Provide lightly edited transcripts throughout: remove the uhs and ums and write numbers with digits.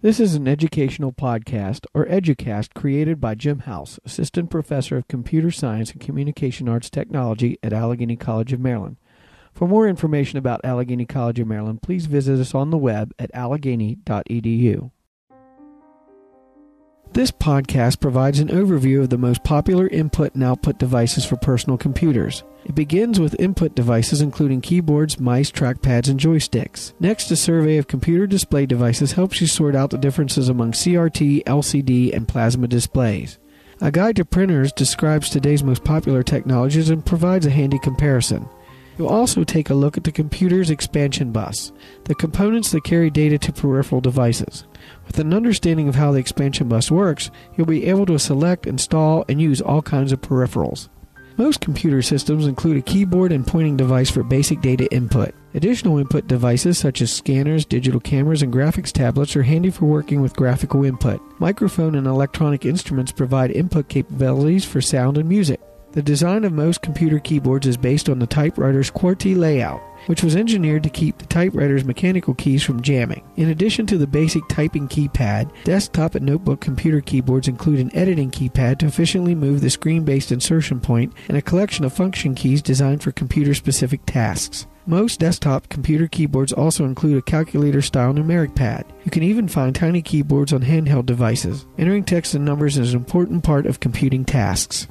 This is an educational podcast, or EduCast, created by Jim House, Assistant Professor of Computer Science and Communication Arts Technology at Allegheny College of Maryland. For more information about Allegheny College of Maryland, please visit us on the web at allegheny.edu. This podcast provides an overview of the most popular input and output devices for personal computers. It begins with input devices including keyboards, mice, trackpads, and joysticks. Next, a survey of computer display devices helps you sort out the differences among CRT, LCD, and plasma displays. A guide to printers describes today's most popular technologies and provides a handy comparison. You'll also take a look at the computer's expansion bus, the components that carry data to peripheral devices. With an understanding of how the expansion bus works, you'll be able to select, install, and use all kinds of peripherals. Most computer systems include a keyboard and pointing device for basic data input. Additional input devices such as scanners, digital cameras, and graphics tablets are handy for working with graphical input. Microphone and electronic instruments provide input capabilities for sound and music. The design of most computer keyboards is based on the typewriter's QWERTY layout, which was engineered to keep the typewriter's mechanical keys from jamming. In addition to the basic typing keypad, desktop and notebook computer keyboards include an editing keypad to efficiently move the screen-based insertion point and a collection of function keys designed for computer-specific tasks. Most desktop computer keyboards also include a calculator-style numeric pad. You can even find tiny keyboards on handheld devices. Entering text and numbers is an important part of computing tasks.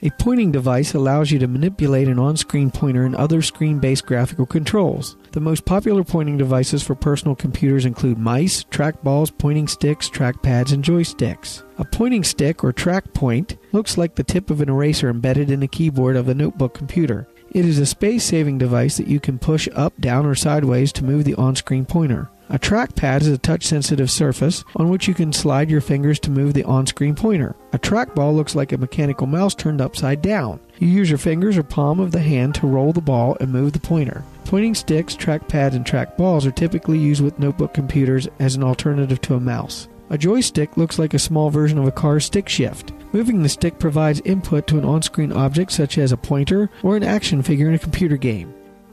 A pointing device allows you to manipulate an on-screen pointer and other screen-based graphical controls. The most popular pointing devices for personal computers include mice, trackballs, pointing sticks, trackpads, and joysticks. A pointing stick, or track point, looks like the tip of an eraser embedded in the keyboard of a notebook computer. It is a space-saving device that you can push up, down, or sideways to move the on-screen pointer. A trackpad is a touch-sensitive surface on which you can slide your fingers to move the on-screen pointer. A trackball looks like a mechanical mouse turned upside down. You use your fingers or palm of the hand to roll the ball and move the pointer. Pointing sticks, trackpads, and trackballs are typically used with notebook computers as an alternative to a mouse. A joystick looks like a small version of a car's stick shift. Moving the stick provides input to an on-screen object such as a pointer or an action figure in a computer game.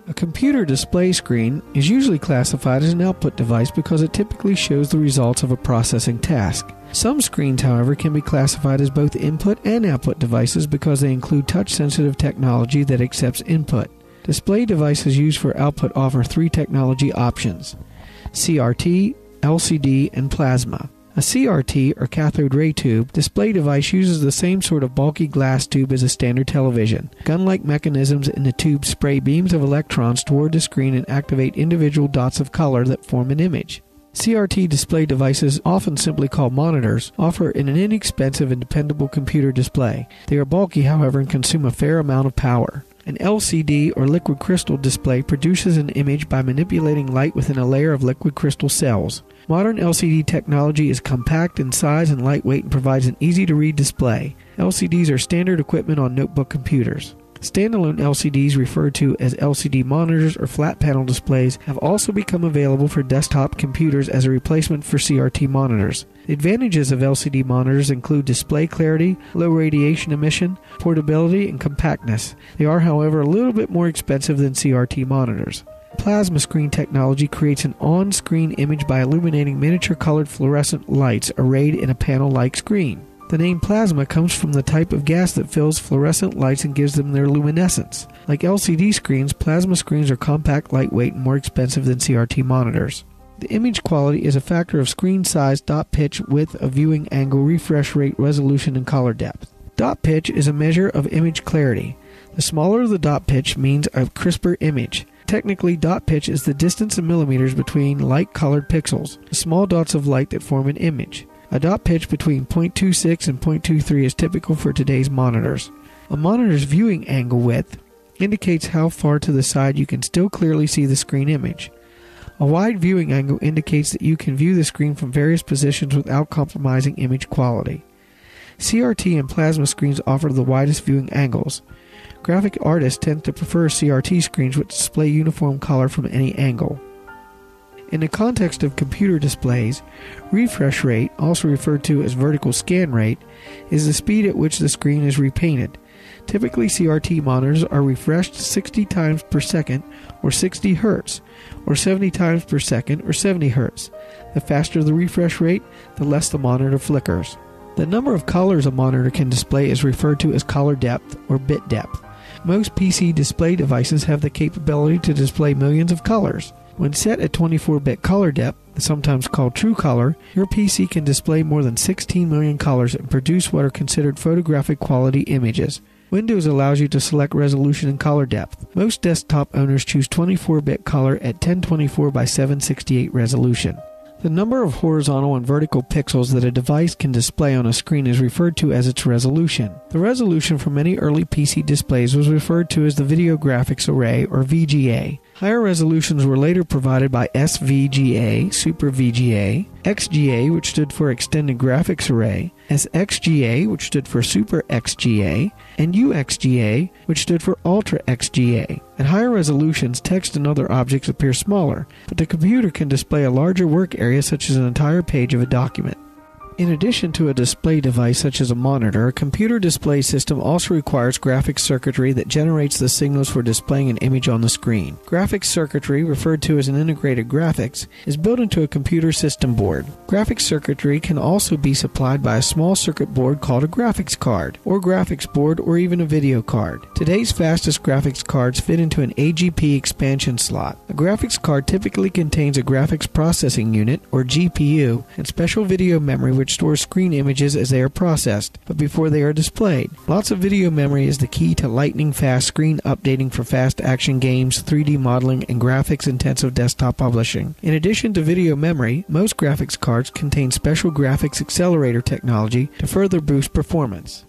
A computer display screen is usually classified as an output device because it typically shows the results of a processing task. Some screens, however, can be classified as both input and output devices because they include touch-sensitive technology that accepts input. Display devices used for output offer three technology options: CRT, LCD, and plasma. A CRT, or cathode ray tube, display device uses the same sort of bulky glass tube as a standard television. Gun-like mechanisms in the tube spray beams of electrons toward the screen and activate individual dots of color that form an image. CRT display devices, often simply called monitors, offer an inexpensive and dependable computer display. They are bulky, however, and consume a fair amount of power. An LCD, or liquid crystal display, produces an image by manipulating light within a layer of liquid crystal cells. Modern LCD technology is compact in size and lightweight and provides an easy-to-read display. LCDs are standard equipment on notebook computers. Standalone LCDs, referred to as LCD monitors or flat panel displays, have also become available for desktop computers as a replacement for CRT monitors. The advantages of LCD monitors include display clarity, low radiation emission, portability, and compactness. They are, however, a little bit more expensive than CRT monitors. Plasma screen technology creates an on-screen image by illuminating miniature-colored fluorescent lights arrayed in a panel-like screen. The name plasma comes from the type of gas that fills fluorescent lights and gives them their luminescence. Like LCD screens, plasma screens are compact, lightweight, and more expensive than CRT monitors. The image quality is a factor of screen size, dot pitch, width of viewing angle, refresh rate, resolution, and color depth. Dot pitch is a measure of image clarity. The smaller the dot pitch means a crisper image. Technically, dot pitch is the distance in millimeters between light-colored pixels, the small dots of light that form an image. A dot pitch between 0.26 and 0.23 is typical for today's monitors. A monitor's viewing angle width indicates how far to the side you can still clearly see the screen image. A wide viewing angle indicates that you can view the screen from various positions without compromising image quality. CRT and plasma screens offer the widest viewing angles. Graphic artists tend to prefer CRT screens which display uniform color from any angle. In the context of computer displays, refresh rate, also referred to as vertical scan rate, is the speed at which the screen is repainted. Typically, CRT monitors are refreshed 60 times per second or 60 Hz, or 70 times per second or 70 Hz. The faster the refresh rate, the less the monitor flickers. The number of colors a monitor can display is referred to as color depth or bit depth. Most PC display devices have the capability to display millions of colors. When set at 24-bit color depth, sometimes called true color, your PC can display more than 16 million colors and produce what are considered photographic quality images. Windows allows you to select resolution and color depth. Most desktop owners choose 24-bit color at 1024 by 768 resolution. The number of horizontal and vertical pixels that a device can display on a screen is referred to as its resolution. The resolution for many early PC displays was referred to as the Video Graphics Array, or VGA. Higher resolutions were later provided by SVGA, Super VGA, XGA, which stood for Extended Graphics Array, SXGA, which stood for Super XGA, and UXGA, which stood for Ultra XGA. At higher resolutions, text and other objects appear smaller, but the computer can display a larger work area such as an entire page of a document. In addition to a display device such as a monitor, a computer display system also requires graphics circuitry that generates the signals for displaying an image on the screen. Graphics circuitry, referred to as an integrated graphics, is built into a computer system board. Graphics circuitry can also be supplied by a small circuit board called a graphics card, or graphics board, or even a video card. Today's fastest graphics cards fit into an AGP expansion slot. A graphics card typically contains a graphics processing unit, or GPU, and special video memory which stores screen images as they are processed, but before they are displayed. Lots of video memory is the key to lightning-fast screen updating for fast action games, 3D modeling, and graphics-intensive desktop publishing. In addition to video memory, most graphics cards contain special graphics accelerator technology to further boost performance.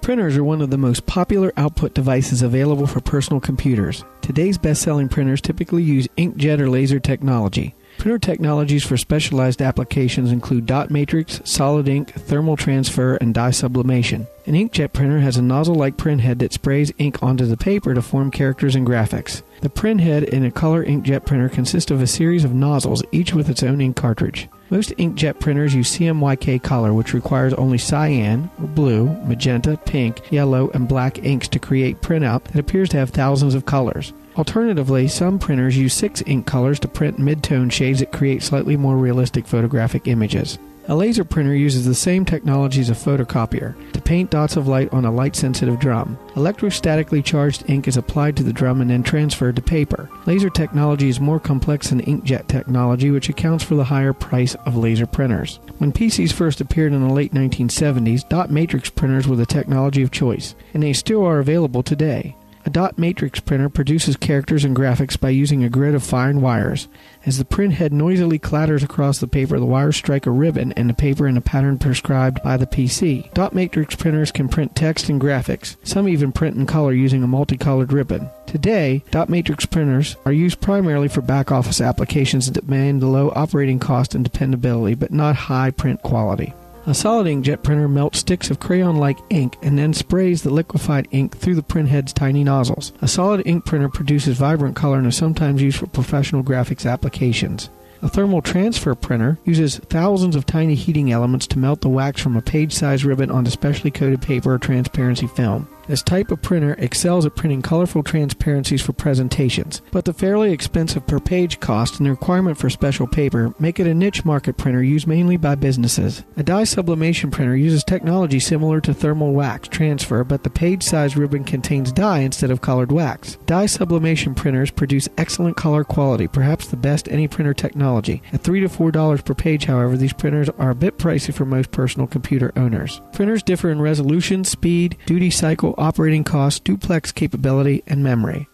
Printers are one of the most popular output devices available for personal computers. Today's best-selling printers typically use inkjet or laser technology. Printer technologies for specialized applications include dot matrix, solid ink, thermal transfer, and dye sublimation. An inkjet printer has a nozzle-like printhead that sprays ink onto the paper to form characters and graphics. The printhead in a color inkjet printer consists of a series of nozzles, each with its own ink cartridge. Most inkjet printers use CMYK color, which requires only cyan, blue, magenta, pink, yellow, and black inks to create printout that appears to have thousands of colors. Alternatively, some printers use 6 ink colors to print mid-tone shades that create slightly more realistic photographic images. A laser printer uses the same technology as a photocopier to paint dots of light on a light-sensitive drum. Electrostatically charged ink is applied to the drum and then transferred to paper. Laser technology is more complex than inkjet technology, which accounts for the higher price of laser printers. When PCs first appeared in the late 1970s, dot matrix printers were the technology of choice, and they still are available today. A dot matrix printer produces characters and graphics by using a grid of fine wires. As the printhead noisily clatters across the paper, the wires strike a ribbon and the paper in a pattern prescribed by the PC. Dot matrix printers can print text and graphics. Some even print in color using a multicolored ribbon. Today, dot matrix printers are used primarily for back-office applications that demand low operating cost and dependability, but not high print quality. A solid inkjet printer melts sticks of crayon-like ink and then sprays the liquefied ink through the printhead's tiny nozzles. A solid ink printer produces vibrant color and is sometimes used for professional graphics applications. A thermal transfer printer uses thousands of tiny heating elements to melt the wax from a page-sized ribbon onto specially coated paper or transparency film. This type of printer excels at printing colorful transparencies for presentations, but the fairly expensive per-page cost and the requirement for special paper make it a niche market printer used mainly by businesses. A dye sublimation printer uses technology similar to thermal wax transfer, but the page-sized ribbon contains dye instead of colored wax. Dye sublimation printers produce excellent color quality, perhaps the best any printer technology. At $3 to $4 per page, however, these printers are a bit pricey for most personal computer owners. Printers differ in resolution, speed, duty cycle, operating cost, duplex capability, and memory.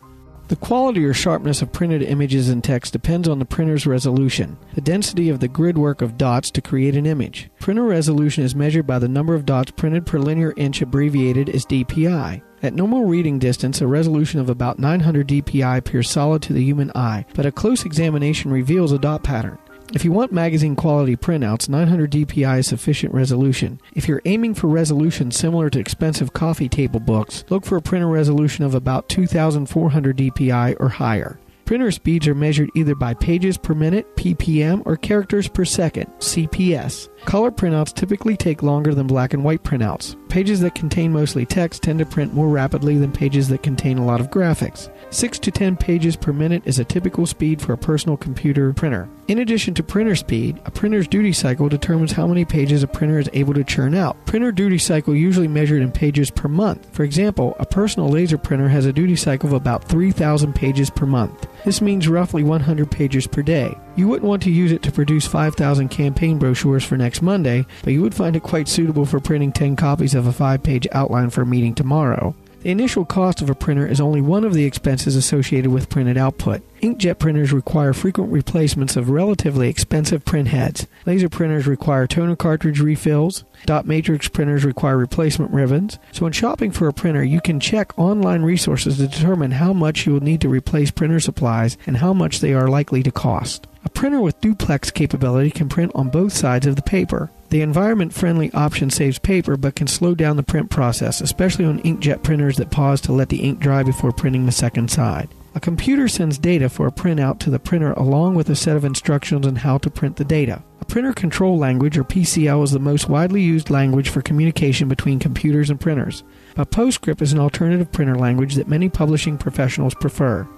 The quality or sharpness of printed images and text depends on the printer's resolution, the density of the grid work of dots to create an image. Printer resolution is measured by the number of dots printed per linear inch, abbreviated as DPI. At normal reading distance, a resolution of about 900 DPI appears solid to the human eye, but a close examination reveals a dot pattern. If you want magazine quality printouts, 900 DPI is sufficient resolution. If you're aiming for resolution similar to expensive coffee table books, look for a printer resolution of about 2400 DPI or higher. Printer speeds are measured either by pages per minute, ppm, or characters per second, CPS. Color printouts typically take longer than black and white printouts. Pages that contain mostly text tend to print more rapidly than pages that contain a lot of graphics. 6 to 10 pages per minute is a typical speed for a personal computer printer. In addition to printer speed, a printer's duty cycle determines how many pages a printer is able to churn out. Printer duty cycle usually measured in pages per month. For example, a personal laser printer has a duty cycle of about 3,000 pages per month. This means roughly 100 pages per day. You wouldn't want to use it to produce 5,000 campaign brochures for next Monday, but you would find it quite suitable for printing 10 copies of a 5-page outline for a meeting tomorrow. The initial cost of a printer is only one of the expenses associated with printed output. Inkjet printers require frequent replacements of relatively expensive print heads. Laser printers require toner cartridge refills. Dot matrix printers require replacement ribbons. So when shopping for a printer, you can check online resources to determine how much you will need to replace printer supplies and how much they are likely to cost. A printer with duplex capability can print on both sides of the paper. The environment-friendly option saves paper but can slow down the print process, especially on inkjet printers that pause to let the ink dry before printing the second side. A computer sends data for a printout to the printer along with a set of instructions on how to print the data. A printer control language, or PCL, is the most widely used language for communication between computers and printers, but PostScript is an alternative printer language that many publishing professionals prefer.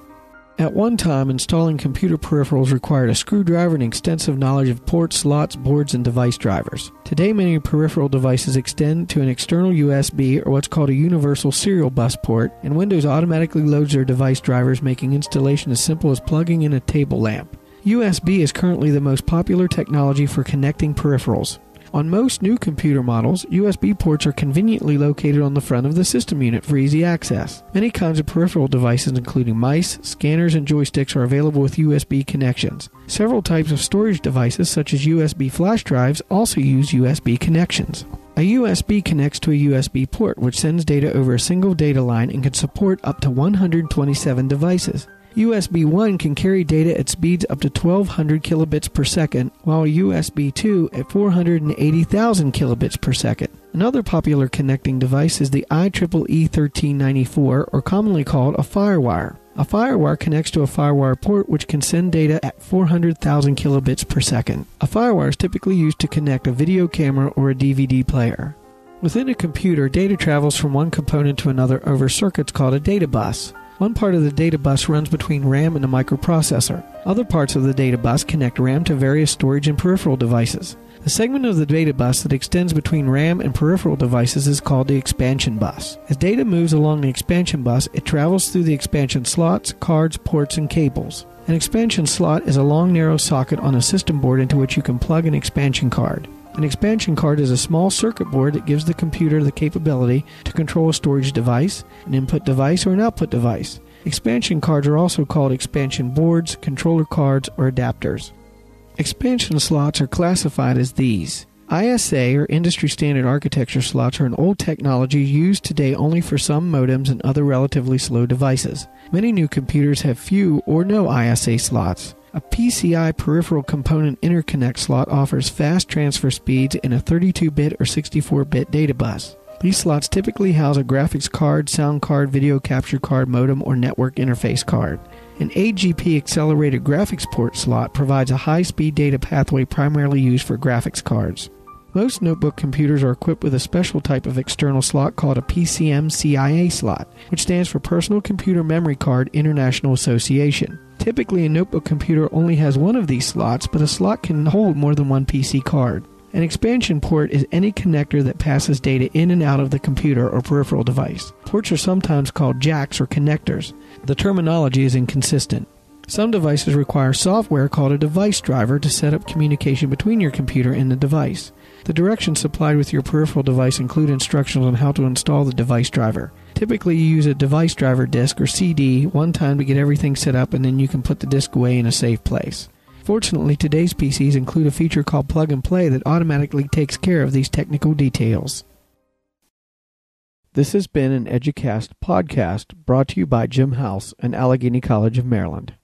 At one time, installing computer peripherals required a screwdriver and extensive knowledge of ports, slots, boards, and device drivers. Today, many peripheral devices extend to an external USB or what's called a universal serial bus port, and Windows automatically loads their device drivers, making installation as simple as plugging in a table lamp. USB is currently the most popular technology for connecting peripherals. On most new computer models, USB ports are conveniently located on the front of the system unit for easy access. Many kinds of peripheral devices, including mice, scanners, and joysticks, are available with USB connections. Several types of storage devices, such as USB flash drives, also use USB connections. A USB connects to a USB port, which sends data over a single data line and can support up to 127 devices. USB 1 can carry data at speeds up to 1200 kilobits per second, while USB 2 at 480,000 kilobits per second. Another popular connecting device is the IEEE 1394, or commonly called a FireWire. A FireWire connects to a FireWire port which can send data at 400,000 kilobits per second. A FireWire is typically used to connect a video camera or a DVD player. Within a computer, data travels from one component to another over circuits called a data bus. One part of the data bus runs between RAM and a microprocessor. Other parts of the data bus connect RAM to various storage and peripheral devices. The segment of the data bus that extends between RAM and peripheral devices is called the expansion bus. As data moves along the expansion bus, it travels through the expansion slots, cards, ports, and cables. An expansion slot is a long, narrow socket on a system board into which you can plug an expansion card. An expansion card is a small circuit board that gives the computer the capability to control a storage device, an input device, or an output device. Expansion cards are also called expansion boards, controller cards, or adapters. Expansion slots are classified as these. ISA, or industry standard architecture slots, are an old technology used today only for some modems and other relatively slow devices. Many new computers have few or no ISA slots. A PCI peripheral component interconnect slot offers fast transfer speeds in a 32-bit or 64-bit data bus. These slots typically house a graphics card, sound card, video capture card, modem, or network interface card. An AGP accelerated graphics port slot provides a high-speed data pathway primarily used for graphics cards. Most notebook computers are equipped with a special type of external slot called a PCM-CIA slot, which stands for Personal Computer Memory Card International Association. Typically, a notebook computer only has one of these slots, but a slot can hold more than one PC card. An expansion port is any connector that passes data in and out of the computer or peripheral device. Ports are sometimes called jacks or connectors. The terminology is inconsistent. Some devices require software called a device driver to set up communication between your computer and the device. The directions supplied with your peripheral device include instructions on how to install the device driver. Typically, you use a device driver disk or CD one time to get everything set up, and then you can put the disk away in a safe place. Fortunately, today's PCs include a feature called Plug and Play that automatically takes care of these technical details. This has been an EduCast podcast brought to you by Jim House and Allegheny College of Maryland.